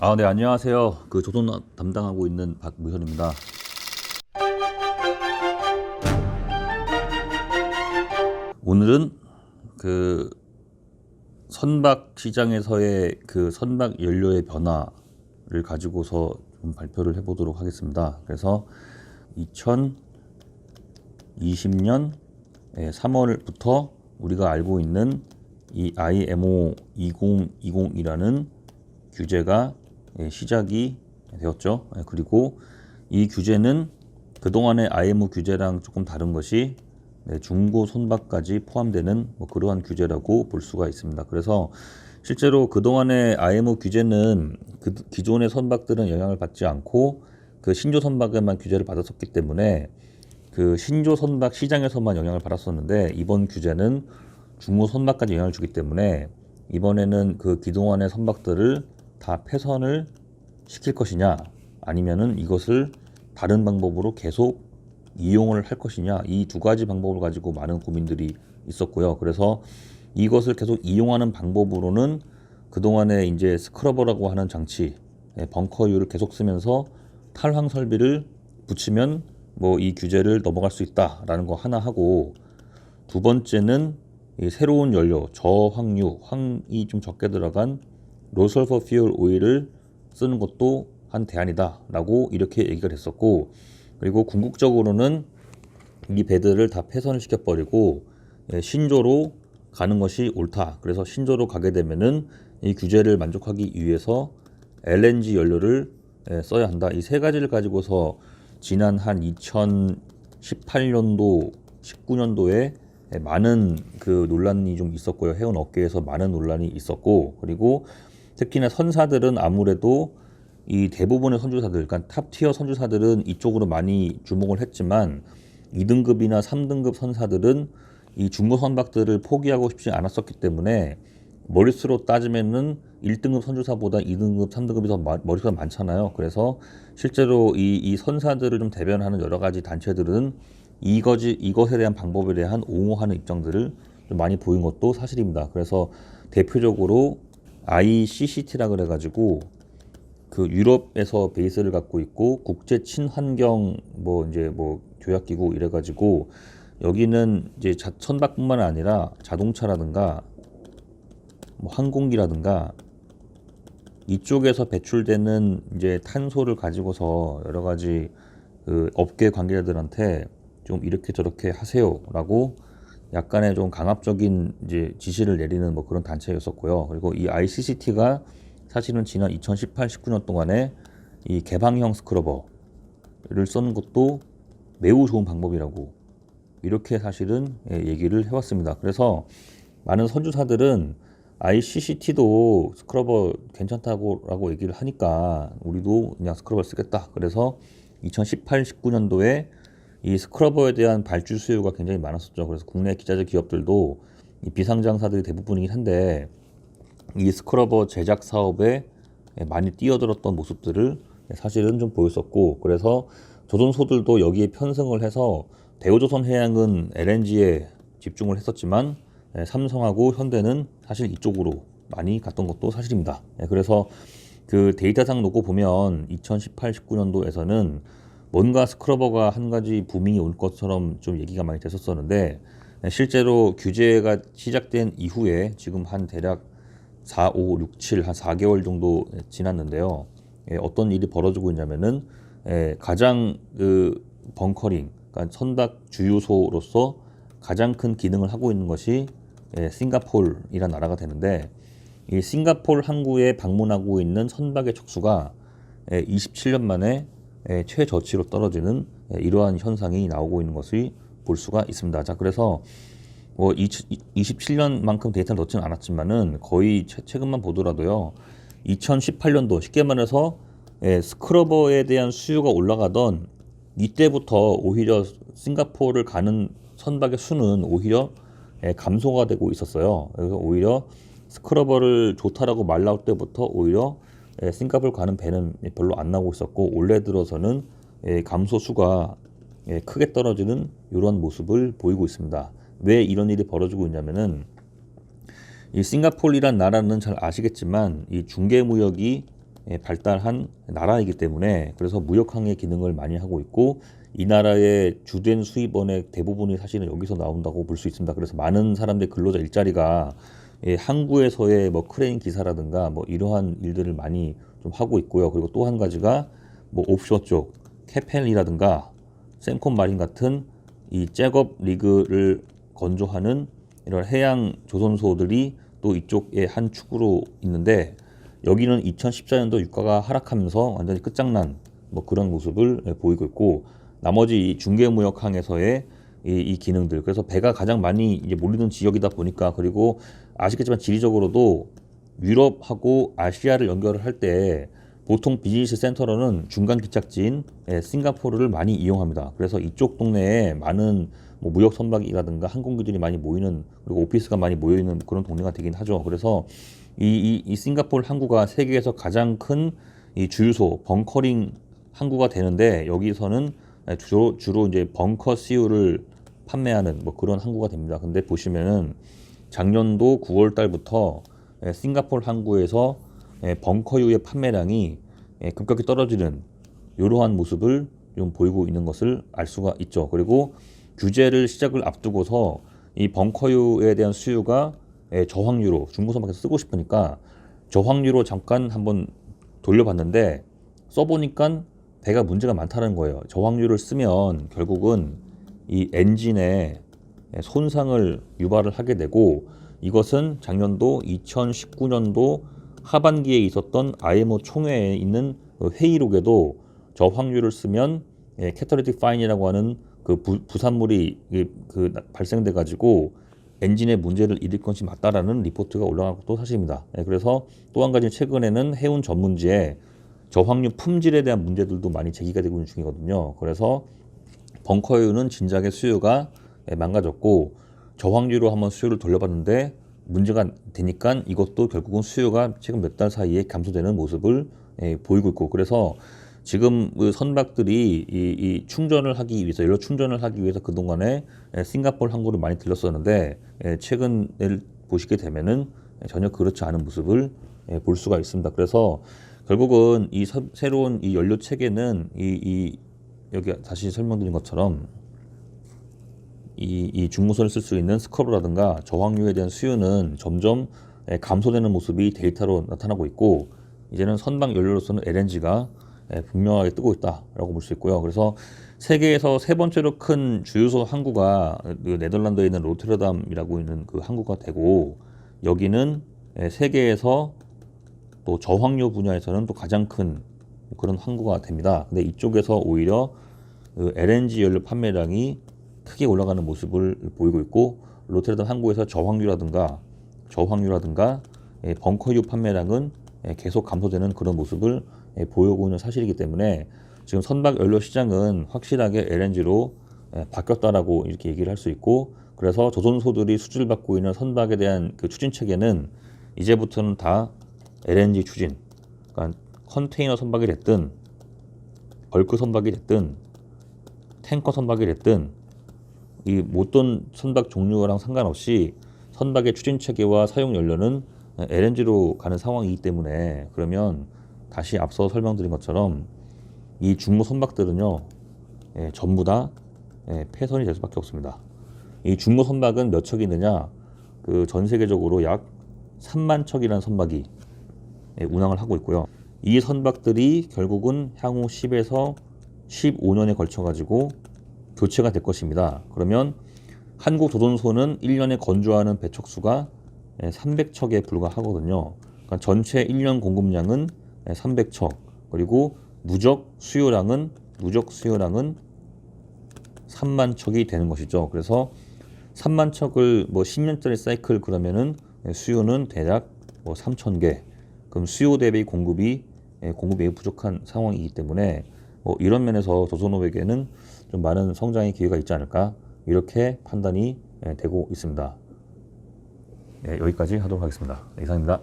네, 안녕하세요. 조선 담당하고 있는 박무현입니다. 오늘은 선박 시장에서의 선박 연료의 변화를 가지고서 좀 발표를 해보도록 하겠습니다. 그래서 2020년 3월부터 우리가 알고 있는 이 IMO 2020이라는 규제가 시작이 되었죠. 그리고 이 규제는 그동안의 IMO 규제랑 조금 다른 것이 중고 선박까지 포함되는 그러한 규제라고 볼 수가 있습니다. 그래서 실제로 그동안의 IMO 규제는 기존의 선박들은 영향을 받지 않고 신조 선박에만 규제를 받았었기 때문에 신조 선박 시장에서만 영향을 받았었는데, 이번 규제는 중고 선박까지 영향을 주기 때문에 이번에는 기동안의 선박들을 다 폐선을 시킬 것이냐, 아니면은 이것을 다른 방법으로 계속 이용을 할 것이냐, 이 두 가지 방법을 가지고 많은 고민들이 있었고요. 그래서 이것을 계속 이용하는 방법으로는 그동안에 이제 스크러버라고 하는 장치, 벙커유를 계속 쓰면서 탈황 설비를 붙이면 이 규제를 넘어갈 수 있다라는 거 하나 하고, 두 번째는 이 새로운 연료, 저황유, 황이 좀 적게 들어간 로설퍼 퓨얼 오일을 쓰는 것도 한 대안이다라고 이렇게 얘기가 됐었고, 그리고 궁극적으로는 이 배들을 다 폐선을 시켜버리고 신조로 가는 것이 옳다. 그래서 신조로 가게 되면은 이 규제를 만족하기 위해서 LNG 연료를 써야 한다. 이 세 가지를 가지고서 지난 한 2018년도, 19년도에 많은 논란이 좀 있었고요. 해운 업계에서 많은 논란이 있었고, 그리고 특히나 선사들은 아무래도 이 대부분의 선주사들, 그러니까 탑티어 선주사들은 이쪽으로 많이 주목을 했지만 2등급이나 3등급 선사들은 이 중고 선박들을 포기하고 싶지 않았었기 때문에, 머릿수로 따지면은 1등급 선주사보다 2등급, 3등급이 더 머릿수가 많잖아요. 그래서 실제로 이 선사들을 좀 대변하는 여러 가지 단체들은 이것에 대한 방법에 대한 옹호하는 입장들을 좀 많이 보인 것도 사실입니다. 그래서 대표적으로 ICCT라 그래가지고 유럽에서 베이스를 갖고 있고 국제 친환경 조약기구 이래가지고, 여기는 이제 선박뿐만 아니라 자동차라든가 항공기라든가 이쪽에서 배출되는 이제 탄소를 가지고서 여러 가지 업계 관계자들한테 좀 이렇게 저렇게 하세요라고 약간의 좀 강압적인 이제 지시를 내리는 그런 단체였었고요. 그리고 이 ICCT가 사실은 지난 2018, 19년 동안에 이 개방형 스크러버를 쓰는 것도 매우 좋은 방법이라고 이렇게 사실은 얘기를 해왔습니다. 그래서 많은 선주사들은 ICCT도 스크러버 괜찮다고 얘기를 하니까 우리도 그냥 스크러버를 쓰겠다. 그래서 2018, 19년도에 이 스크러버에 대한 발주 수요가 굉장히 많았었죠. 그래서 국내 기자재 기업들도 이 비상장사들이 대부분이긴 한데, 이 스크러버 제작 사업에 많이 뛰어들었던 모습들을 사실은 좀 보였었고, 그래서 조선소들도 여기에 편승을 해서 대우조선해양은 LNG에 집중을 했었지만 삼성하고 현대는 사실 이쪽으로 많이 갔던 것도 사실입니다. 그래서 데이터상 놓고 보면 2018, 19년도에서는 뭔가 스크러버가 한 가지 부밍이 올 것처럼 좀 얘기가 많이 됐었었는데, 실제로 규제가 시작된 이후에 지금 한 대략 4, 5, 6, 7, 한 4개월 정도 지났는데요. 어떤 일이 벌어지고 있냐면은 가장 벙커링, 그러니까 선박 주유소로서 가장 큰 기능을 하고 있는 것이 싱가포르이라는 나라가 되는데, 이 싱가포르 항구에 방문하고 있는 선박의 척수가 27년 만에 최저치로 떨어지는 이러한 현상이 나오고 있는 것을 볼 수가 있습니다. 자, 그래서 27년만큼 데이터를 넣지는 않았지만은 거의 최근만 보더라도요, 2018년도 쉽게 말해서 스크러버에 대한 수요가 올라가던 이때부터 오히려 싱가포르를 가는 선박의 수는 오히려 감소가 되고 있었어요. 그래서 오히려 스크러버를 좋다라고 말 나올 때부터 오히려 싱가포르 가는 배는 별로 안 나오고 있었고, 올해 들어서는 감소수가 크게 떨어지는 이런 모습을 보이고 있습니다. 왜 이런 일이 벌어지고 있냐면은, 이 싱가포르란 나라는 잘 아시겠지만 이 중개무역이 발달한 나라이기 때문에 그래서 무역항의 기능을 많이 하고 있고 이 나라의 주된 수입원의 대부분이 사실은 여기서 나온다고 볼 수 있습니다. 그래서 많은 사람들의 근로자 일자리가 항구에서의 뭐 크레인 기사라든가 뭐 이러한 일들을 많이 좀 하고 있고요. 그리고 또 한 가지가 뭐 옵쇼어 쪽 캐펠이라든가 샘콘 마린 같은 이 잭업 리그를 건조하는 이런 해양 조선소들이 또 이쪽의 한 축으로 있는데 여기는 2014년도 유가가 하락하면서 완전히 끝장난 뭐 그런 모습을 보이고 있고 나머지 이 중개무역항에서의 이 기능들 그래서 배가 가장 많이 이제 몰리는 지역이다 보니까 그리고 아시겠지만 지리적으로도 유럽하고 아시아를 연결을 할 때 보통 비즈니스 센터로는 중간 기착지인 싱가포르를 많이 이용합니다. 그래서 이쪽 동네에 많은 뭐 무역 선박이라든가 항공기들이 많이 모이는 그리고 오피스가 많이 모여 있는 그런 동네가 되긴 하죠. 그래서 이 싱가포르 항구가 세계에서 가장 큰 이 주유소 벙커링 항구가 되는데 여기서는 주로 이제 벙커 CU를 판매하는 뭐 그런 항구가 됩니다. 근데 보시면은 작년도 9월 달부터 싱가포르 항구에서 벙커유의 판매량이 급격히 떨어지는 이러한 모습을 좀 보이고 있는 것을 알 수가 있죠. 그리고 규제를 시작을 앞두고서 이 벙커유에 대한 수요가 저항유로 중고선박에서 쓰고 싶으니까 저항유로 잠깐 한번 돌려봤는데 써보니까 배가 문제가 많다는 거예요. 저항유를 쓰면 결국은 이 엔진에 손상을 유발을 하게 되고 이것은 작년도 2019년도 하반기에 있었던 IMO 총회에 있는 회의록에도 저항유를 쓰면 캐탈리틱 파인이라고 하는 그 부산물이 발생돼 가지고 엔진에 문제를 일으킬 것이 맞다라는 리포트가 올라간 것도 사실입니다. 그래서 또 한 가지 최근에는 해운 전문지에 저항유 품질에 대한 문제들도 많이 제기가 되고 있는 중이거든요. 그래서 벙커유는 진작에 수요가 망가졌고 저항유로 한번 수요를 돌려봤는데 문제가 되니까 이것도 결국은 수요가 최근 몇 달 사이에 감소되는 모습을 보이고 있고 그래서 지금 그 선박들이 이 충전을 하기 위해서 연료 충전을 하기 위해서 그동안에 싱가포르 항구를 많이 들렀었는데 최근을 보시게 되면은 전혀 그렇지 않은 모습을 볼 수가 있습니다. 그래서 결국은 이 새로운 이 연료 체계는 여기 다시 설명드린 것처럼 이 중무선을 쓸 수 있는 스커브라든가 저항유에 대한 수요는 점점 감소되는 모습이 데이터로 나타나고 있고 이제는 선박 연료로서는 LNG가 분명하게 뜨고 있다라고 볼 수 있고요. 그래서 세계에서 세 번째로 큰 주유소 항구가 그 네덜란드에 있는 로테르담이라고 있는 그 항구가 되고 여기는 세계에서 또 저항유 분야에서는 또 가장 큰 그런 항구가 됩니다. 근데 이쪽에서 오히려 그 LNG 연료 판매량이 크게 올라가는 모습을 보이고 있고 로테르담 항구에서 저항유라든가 벙커유 판매량은 계속 감소되는 그런 모습을 보이고 있는 사실이기 때문에 지금 선박 연료 시장은 확실하게 LNG로 바뀌었다라고 이렇게 얘기를 할 수 있고 그래서 조선소들이 수주를 받고 있는 선박에 대한 그 추진 체계는 이제부터는 다 LNG 추진, 그러니까 컨테이너 선박이 됐든 벌크 선박이 됐든 탱커 선박이 됐든 이 모든 선박 종류랑 상관없이 선박의 추진 체계와 사용 연료는 LNG로 가는 상황이기 때문에 그러면 다시 앞서 설명드린 것처럼 이 중무 선박들은요 전부 다 폐선이 될 수밖에 없습니다. 이 중무 선박은 몇 척이 있느냐? 그 전 세계적으로 약 3만 척이라는 선박이 운항을 하고 있고요. 이 선박들이 결국은 향후 10에서 15년에 걸쳐 가지고 교체가 될 것입니다. 그러면 한국 조선소는 1년에 건조하는 배척수가 300척에 불과하거든요. 그러니까 전체 1년 공급량은 300척 그리고 누적 수요량은 3만 척이 되는 것이죠. 그래서 3만 척을 뭐 10년짜리 사이클 그러면은 수요는 대략 뭐 3,000개. 그럼 수요 대비 공급이 매우 부족한 상황이기 때문에 이런 면에서 조선업에게는 좀 많은 성장의 기회가 있지 않을까 이렇게 판단이 되고 있습니다. 여기까지 하도록 하겠습니다. 이상입니다.